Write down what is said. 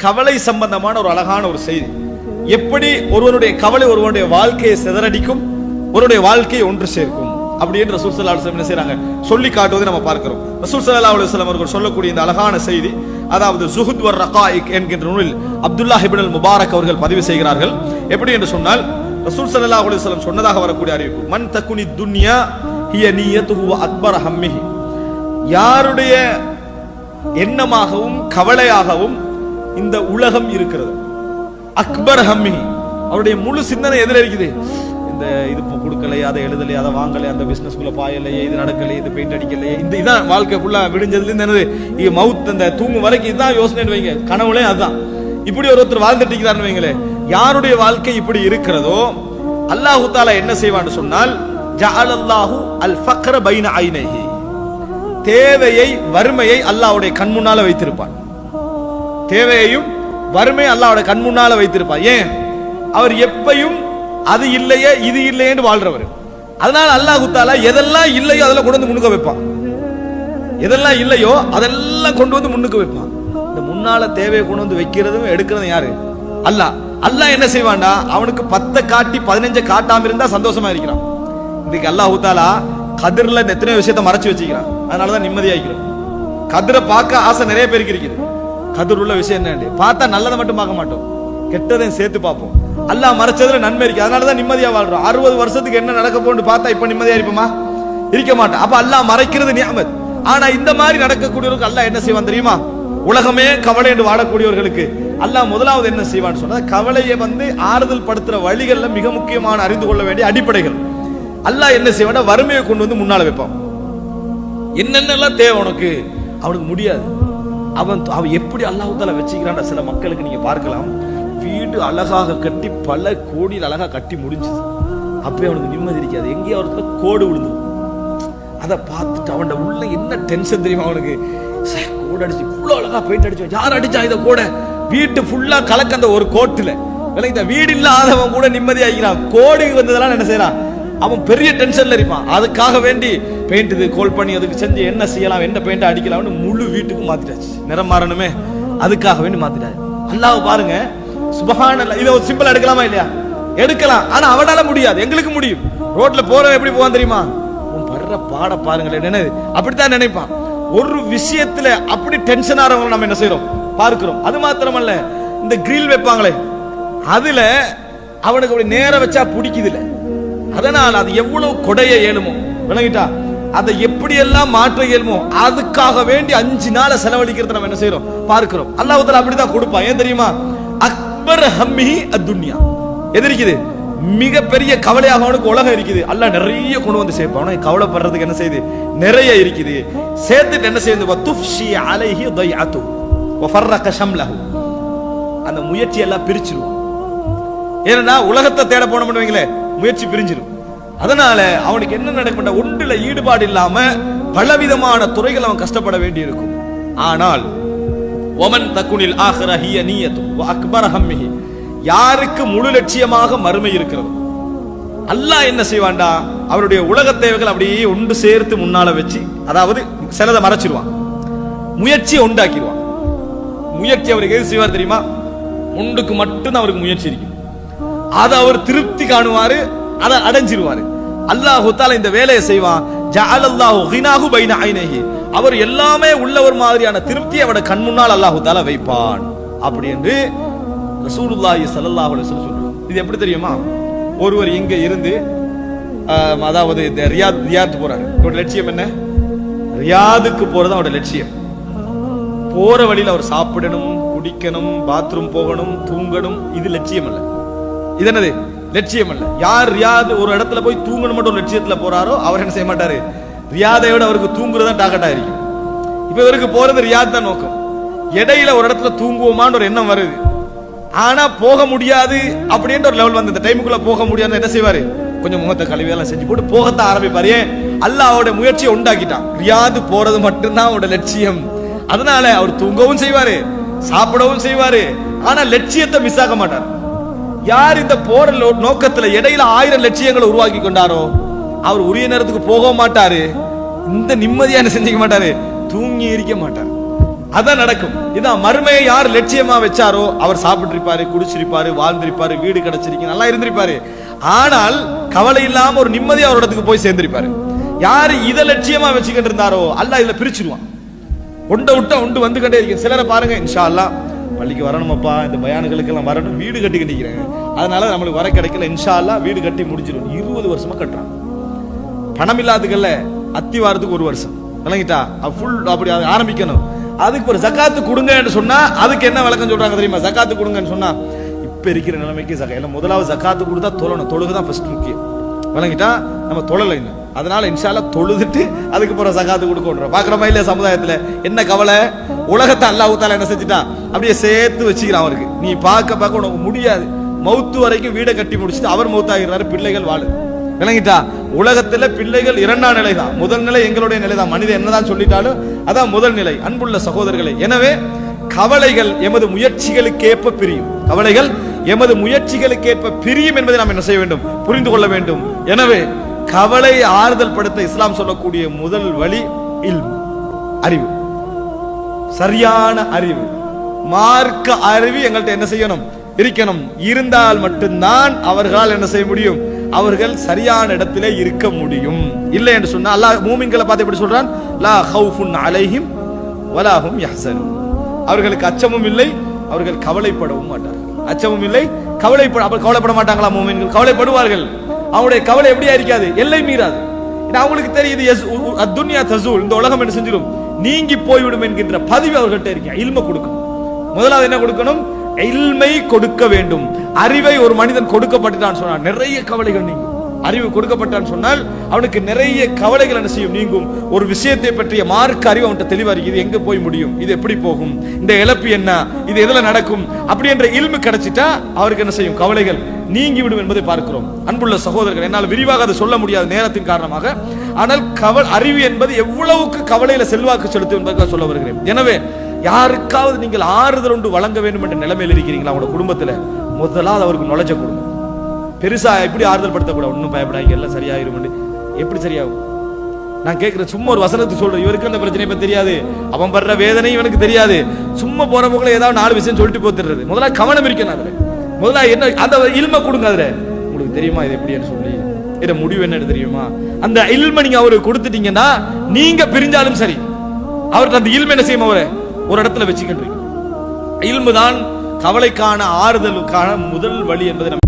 கவலை சம்பந்தமான ஒரு அழகான ஒரு செய்தி. எப்படி ஒருவனுடைய கவலை ஒருவனுடைய வாழ்க்கையை சிதறடிக்கும், ஒருவனுடைய வாழ்க்கையை ஒன்று சேர்க்கும் அப்படின்னு ரசூல் ஸல்லல்லாஹு அலைஹி வஸல்லம் என்ன செய்றாங்க சொல்லி காட்டுவதை நம்ம பார்க்கிறோம். ரசூல் ஸல்லல்லாஹு அலைஹி வஸல்லம் அவர்கள் சொல்லக்கூடிய இந்த அழகான செய்தி, அதாவது ஜுஹுத் வர் ரகாயிக் என்கின்ற நூலில் அப்துல்லாஹ் இப்னு அல் முபாரக் அவர்கள் பதிவு செய்கிறார்கள். எப்படி என்று சொன்னால், ரசூல் ஸல்லல்லாஹு அலைஹி வஸல்லம் சொன்னதாக வரக்கூடிய அறிவிப்பு, மன் தகுனி துன்யா ஹிய நியத்துஹு வ அக்பர் ஹம்மிஹி, யாருடைய எண்ணமாகவும் கவலையாகவும் இந்த உலகம் இருக்கிறது, அக்பர் ஹம்மிஹி, அவருடைய முழு சிந்தனை எதில் இருக்குது, இந்த இது கொடுக்கலையே, அதை எழுதலையே, அதை வாங்கலையே, அந்த பிசினஸ்குள்ள பாயலையே, இது நடக்கலையே, இது பெயிண்ட் அடிக்கலையே, இந்த இதான் வாழ்க்கை ஃபுல்லா விடிஞ்சதுல என்னது இது மவுத், அந்த தூங்கும் வரைக்கும் இதுதான் யோசனை வைங்க, கனவுலே அதுதான். இப்படி ஒருத்தர் வாழ்ந்துட்டு இருக்கிறான்னு வைங்களே, யாருடைய வாழ்க்கை இப்படி இருக்கிறதோ அல்லாஹு தஆலா என்ன செய்வான்னு சொன்னால், ஜஅலல்லாஹு அல் ஃபக்ர பைன ஐனைஹி, தேவையை வறுமையை அல்லாஹ்வுடைய கண் முன்னால வைத்திருப்பான். தேவையையும் வறுமை அல்லாஹ்வுடைய கண் முன்னால வைத்திருப்பான். ஏன்? அவர் எப்பையும் அது இல்லையே இது இல்லையேன்னு வாழ்றவர். அதனால அல்லாஹ் தஆலா எதெல்லாம் இல்லையோ அதெல்லாம் கொண்டு வந்து முன்னுக்கு வைப்பான். எதெல்லாம் இல்லையோ அதெல்லாம் கொண்டு வந்து முன்னுக்கு வைப்பான். இந்த முன்னால தேவையை கொண்டு வந்து வைக்கிறதும் எடுக்கிறதும் யாரு? அல்லாஹ். அல்லாஹ் என்ன செய்வான்டா, அவனுக்கு 10 காட்டி 15 காட்டாம இருந்தா சந்தோஷமா இருக்கிறான். இன்னைக்கு அல்லாஹ் தஆலா கதிர்ல எத்தனை விஷயத்தை மறைச்சு வச்சுக்கிறான். அதனாலதான் நிம்மதியாகிறோம். கதிரை பார்க்க ஆசை நிறைய பேருக்கு இருக்குது. கதிர் உள்ள விஷயம் என்ன, பார்த்தா நல்லதை மட்டும் பார்க்க மாட்டோம், கெட்டதையும் சேர்த்து பார்ப்போம். அல்லாஹ் மறைச்சதுல நன்மை இருக்கு, அதனாலதான் நிம்மதியா வாழ்றோம். 60 வருஷத்துக்கு என்ன நடக்க போன்னு பார்த்தா இப்ப நிம்மதியா இருப்போமா? இருக்க மாட்டோம். அப்ப அல்லாஹ் மறைக்கிறது நியமத். ஆனா இந்த மாதிரி நடக்கக்கூடியவருக்கு அல்லாஹ் என்ன செய்வான் தெரியுமா? உலகமே கவலை என்று வாழக்கூடியவர்களுக்கு அல்லாஹ் முதலாவது என்ன செய்வான்னு சொன்னா, கவலையை ஆறுதல் படுத்துற வழிகள்ல மிக முக்கியமான அறிந்து கொள்ள வேண்டிய அடிப்படைகள். அல்லாஹ் என்ன செய்வான், வறுமையை கொண்டு வந்து முன்னால வைப்பான். என்னென்னலாம் தேவை உனக்கு, அவனுக்கு முடியாது. அவன் எப்படி அல்லாஹ் தஆலா வச்சுக்கிறான். சில மக்களுக்கு நீங்க பார்க்கலாம், வீடு அழகாக கட்டி பல கோடியில் அழகா கட்டி முடிஞ்சது, அப்பவே அவனுக்கு நிம்மதி இருக்காது. எங்கேயோ ஒருத்தர கோடு விழுந்து, அதை பார்த்துட்டு அவன் உள்ள என்ன டென்ஷன் தெரியுமா அவனுக்கு, கோடு அடிச்சு இவ்வளவு அழகா பெயிண்ட் அடிச்சு, யார் அடிச்சா இதை கோட, வீட்டு ஃபுல்லா கலக்க அந்த ஒரு கோட்டுல விளங்கிட்ட. வீடு இல்லாதவன் கூட நிம்மதியாகிறான். கோடு வந்ததெல்லாம் என்ன செய்யறான், அவன் பெரிய டென்ஷன்ல இருப்பான். அதுக்காக வேண்டி பெயிண்ட் இது கோல் பண்ணி அதுக்கு செஞ்சு என்ன செய்யலாம், என்ன பெயிண்ட் அடிக்கலாம்னு முழு வீட்டுக்கும் மாத்திட்டாச்சு. நிறம் மாறணுமே, அதுக்காக வேண்டி மாத்திட்டாச்சு. அல்லாஹ் பாருங்க, சுப்ஹானல்லாஹ். இதை ஒரு சிம்பிள் எடுக்கலாமா இல்லையா? எடுக்கலாம். ஆனா அவனால முடியாது, எங்களுக்கு முடியும். ரோட்ல போறவன் எப்படி போவான் தெரியுமா? உன் படுற பாட பாருங்களேன், என்ன அப்படித்தான் நினைப்பான். ஒரு விஷயத்துல அப்படி டென்ஷன் ஆறவங்க நம்ம என்ன செய்யறோம் பார்க்கிறோம். அது மாத்திரமல்ல, இந்த கிரில் வைப்பாங்களே, அதுல அவனுக்கு அப்படி நேரம் வச்சா பிடிக்குது இல்ல, அதனால அது எவ்வளவு கொடைய ஏழுமோ விளங்கிட்டா, அதை எப்படி எல்லாம் மாற்ற இயலுமோ அதுக்காக வேண்டி 5 நாளை செலவழிக்கிறத நம்ம என்ன செய்யறோம் பார்க்கிறோம். அல்லாஹ் தஆலா அப்படிதான் கொடுப்பான். ஏன் தெரியுமா? அக்பர் ஹம்மிஹி அத்துன்யா, எது இருக்குது, மிக பெரிய கவலையாக அவனுக்கு உலகம் இருக்குது. அல்லாஹ் நிறைய கொண்டு வந்து சேர்ப்பான். அவனுக்கு கவலைப்படுறதுக்கு என்ன செய்யுது, நிறைய இருக்குது. சேர்த்துட்டு என்ன செய்யுது, வதுஃப்ஷி அலைஹி தைஅத்து வஃபர்ரக ஷம்லஹு, அந்த முயற்சி எல்லாம் பிரிச்சிருவான். ஏன்னா உலகத்தை தேட போனோம்னு வைங்களே, முயற்சி பிரிஞ்சிடும். அதனால அவனுக்கு என்ன நடக்கும், ஒன்றுல ஈடுபாடு இல்லாம பலவிதமான துறைகள் அவன் கஷ்டப்பட வேண்டி இருக்கும். ஆனால் ஒமன் தகுனில் ஆஹிர ஹிய நியத்து வ அக்பர் ஹம்மிஹி, யாருக்கு முழு லட்சியமாக மறுமை இருக்கிறது, அல்லாஹ் என்ன செய்வான்டா, அவருடைய உலக தேவைகள் அப்படியே ஒன்று சேர்த்து முன்னால வச்சு, அதாவது சிலதை மறைச்சிருவான், முயற்சியை உண்டாக்கிடுவான். முயற்சி அவருக்கு எது செய்வார் தெரியுமா? ஒன்றுக்கு மட்டும்தான் அவருக்கு முயற்சி இருக்கு, அதை அவர் திருப்தி காணுவாரு, அதை அடைஞ்சிருவாரு. அல்லாஹ் தஆலா இந்த வேலையை செய்வான். ஜஅலல்லாஹு கினாஹு பைன ஐனைஹி, அவர் எல்லாமே உள்ளவர் மாதிரியான திருப்தியை அவருடைய கண் முன்னால் அல்லாஹ் தஆலா வைப்பான். அப்படி என்று ரசூலுல்லாஹி ஸல்லல்லாஹு அலைஹி வஸல்லம் சொல்றாங்க. இது எப்படி தெரியுமா? ஒருவர் இங்க இருந்து அதாவது இந்த ரியாத் போறாரு. அவருடைய லட்சியம் என்ன? ரியாதுக்கு போறது அவருடைய லட்சியம். போற வழியில் அவர் சாப்பிடணும், குடிக்கணும், பாத்ரூம் போகணும், தூங்கணும், இது லட்சியம் அல்ல. இது என்னது? லட்சியம் அல்ல. யார் ரியாத் ஒரு இடத்துல போய் தூங்கணும் மட்டும் ஒரு லட்சியத்துல போறாரோ அவர் என்ன செய்ய மாட்டாரு, ரியாதை விட அவருக்கு தூங்குறதா டாக்கெட்டா இருக்கும். இப்ப இவருக்கு போறது ரியாத் தான் நோக்கம். இடையில ஒரு இடத்துல தூங்குவோமான்னு ஒரு எண்ணம் வருது, ஆனா போக முடியாது அப்படின்ற ஒரு லெவல் வந்து இந்த டைமுக்குள்ள போக முடியாது. என்ன செய்வாரு, கொஞ்சம் முகத்தை கழுவி எல்லாம் செஞ்சு போட்டு போகத்தான் ஆரம்பிப்பாரு. ஏன்? அல்லாஹ் அவருடைய முயற்சியை உண்டாக்கிட்டான். ரியாத் போறது மட்டும்தான் அவருடைய லட்சியம். அதனால அவர் தூங்கவும் செய்வாரு, சாப்பிடவும் செய்வாரு, ஆனா லட்சியத்தை மிஸ் ஆக மாட்டார். யார் இந்த போற நோக்கத்துல இடையில 1000 லட்சியங்களை உருவாக்கி கொண்டாரோ அவர் உரிய நேரத்துக்கு போக மாட்டாரு, இந்த நிம்மதியா என்ன செஞ்சுக்க மாட்டாரு, தூங்கி இருக்க மாட்டார். அதான் நடக்கும். இதான் மறுமையை யார் லட்சியமா வச்சாரோ அவர் சாப்பிட்டிருப்பாரு, குடிச்சிருப்பாரு, வாழ்ந்திருப்பாரு, வீடு கிடைச்சிருக்கு, நல்லா இருந்திருப்பாரு. ஆனால் கவலை இல்லாம ஒரு நிம்மதி அவரிடத்துக்கு போய் சேர்ந்திருப்பாரு. யாரு இதை லட்சியமா வச்சுக்கிட்டு இருந்தாரோ அல்லாஹ் இதுல பிரிச்சிருவான். ஒன்றை விட்டா ஒன்று வந்து கண்டே இருக்கு. சிலரை பாருங்க, இன்ஷா அல்லாஹ் பள்ளிக்கு வரணுமப்பா, இந்த பயானுகளுக்கு எல்லாம் வரணும், வீடு கட்டி கட்டிக்கிறேன், அதனால நம்மளுக்கு வர கிடைக்கல, இன்ஷா அல்லாஹ் வீடு கட்டி முடிச்சிடும். 20 வருஷமா கட்டுறான். பணம் இல்லாததுக்கல்ல, அத்திவாரத்துக்கு 1 வருஷம் விளங்கிட்டா, ஃபுல் அப்படி ஆரம்பிக்கணும். அதுக்கு ஒரு ஜக்காத்து கொடுங்கன்னு சொன்னா அதுக்கு என்ன விளக்கம் சொல்றாங்க தெரியுமா? ஜக்காத்து கொடுங்கன்னு சொன்னா இப்ப இருக்கிற நிலைமைக்கு எல்லாம் முதலாவது ஜக்காத்து கொடுத்தா தொழணும். தொழுகுதான் ஃபர்ஸ்ட் முக்கியம். விளங்கிட்டா, நம்ம தொழலை இன்னும். அதனால இன்ஷா அல்லாஹ் தொழுதுட்டு அதுக்கு பிறகு ஜக்காத்து கொடுக்கணும். பாக்குறமா இல்லையா சமுதாயத்துல? என்ன கவலை, உலகத்தை அல்லாஹ் தஆலா என்ன செஞ்சுட்டான், அப்படியே சேர்த்து வச்சுக்கிறான் அவருக்கு. நீ பார்க்க உனக்கு முடியாது. மௌத்து வரைக்கும் வீடை கட்டி முடிச்சுட்டு அவர் மௌத்தாகிறாரு, பிள்ளைகள் வாழு. விளங்கிட்டா, உலகத்துல பிள்ளைகள் 2ஆம் நிலை தான். முதல் நிலை எங்களுடைய நிலை தான். மனிதன் என்னதான் சொல்லிட்டாலும் அதான் முதல் நிலை. அன்புள்ள சகோதரர்களே, எனவே கவலைகள் எமது முயற்சிகளுக்கேற்ப பிரியும். கவலைகள் எமது முயற்சிகளுக்கேற்ப பிரியும் என்பதை நாம் என்ன செய்ய வேண்டும், புரிந்து கொள்ள வேண்டும். எனவே கவலை ஆறுதல் படுத்த இஸ்லாம் சொல்லக்கூடிய முதல் வழி அறிவு, சரியான அறிவு, மார்க்க அறிவு எங்கள்கிட்ட என்ன செய்யணும், இருக்கணும். இருந்தால் மட்டும்தான் அவர்களால் என்ன செய்ய முடியும், அவர்கள் சரியான இடத்திலே இருக்க முடியும். இல்லை என்று சொன்னா அல்லாஹ் மூமின்களை பார்த்து எப்படி சொல்றான், லா ஹவுஃபுன் அலைஹிம் வலா ஹும் யஹ்ஸனூன். அவர்களுக்கு அச்சமும் இல்லை, அவர்கள் கவலைப்படவும் மாட்டார்கள். அச்சமும் இல்லை, கவலைப்பட மாட்டாங்களா மூமின்கள்? கவலைப்படுவார்கள். அவங்களுடைய கவலை எப்படியா இருக்காது, எல்லை மீறாது. அவங்களுக்கு தெரியுது துன்யா தஸூல், இந்த உலகம் என்ன செஞ்சிடும், நீங்கி போய்விடும் என்கின்ற பதிவு அவர்கள்ட்ட இருக்கு. இல்மை கொடுக்கணும். முதலாவது என்ன கொடுக்கணும், இல்மை கொடுக்க வேண்டும். அறிவை ஒரு மனிதன் கொடுக்கப்பட்டான் சொன்னால் நிறைய கவலைகள் நீங்கும். அறிவு கொடுக்கப்பட்டான் சொன்னால் அவனுக்கு நிறைய கவலைகள் என்ன செய்யும், நீங்கும். ஒரு விஷயத்தை பற்றிய மார்க்க அறிவு அவன்கிட்ட தெளிவா இருக்கு. இது எங்க போய் முடியும், இது எப்படி போகும், இந்த இழப்பு என்ன, இது எதுல நடக்கும், அப்படி என்ற இல்மு கிடைச்சிட்டா அவருக்கு என்ன செய்யும், கவலைகள் நீங்கி விடும் என்பதை பார்க்கிறோம். அன்புள்ள சகோதரர்கள், என்னால் விரிவாக அதை சொல்ல முடியாது நேரத்தின் காரணமாக. ஆனால் அறிவு என்பது எவ்வளவுக்கு கவலையில செல்வாக்கு செலுத்தும் என்பதற்காக சொல்ல வருகிறேன். எனவே யாருக்காவது நீங்கள் ஆறுதல் ஒன்று வழங்க வேண்டும் என்ற நிலைமையில் இருக்கிறீங்களா உங்களோட குடும்பத்துல, முதலாவது அவருக்கு நுழைஞ்ச கொடுங்க. பெருசா எப்படி ஆறுதல் படுத்தக்கூடாது, ஒன்னும் பயப்படாங்க, எல்லாம் சரியாயிரும். எப்படி சரியாகும்? நான் கேட்கிறேன், சும்மா ஒரு வசனத்தை சொல்றேன், இவருக்கு அந்த பிரச்சனை இப்ப தெரியாது, அவன் படுற வேதனை இவனுக்கு தெரியாது, சும்மா போற போக்குல ஏதாவது 4 விஷயம் சொல்லிட்டு போத்துறது. முதல்ல கவனம் இருக்கணும் அதுல. முதல்ல என்ன அந்த இல்மை கொடுங்க. அதுல உங்களுக்கு தெரியுமா இது எப்படி சொல்லி, இத முடிவு என்ன தெரியுமா, அந்த இல்மை நீங்க அவருக்கு கொடுத்துட்டீங்கன்னா நீங்க பிரிஞ்சாலும் சரி, அவருக்கு அந்த இல்மை என்ன செய்யும், அவரை ஒரு இடத்துல வச்சுக்கிட்டு. இல்மு தான் கவலைக்கான ஆறுதலுக்கான முதல் வழி என்பதை நம்ம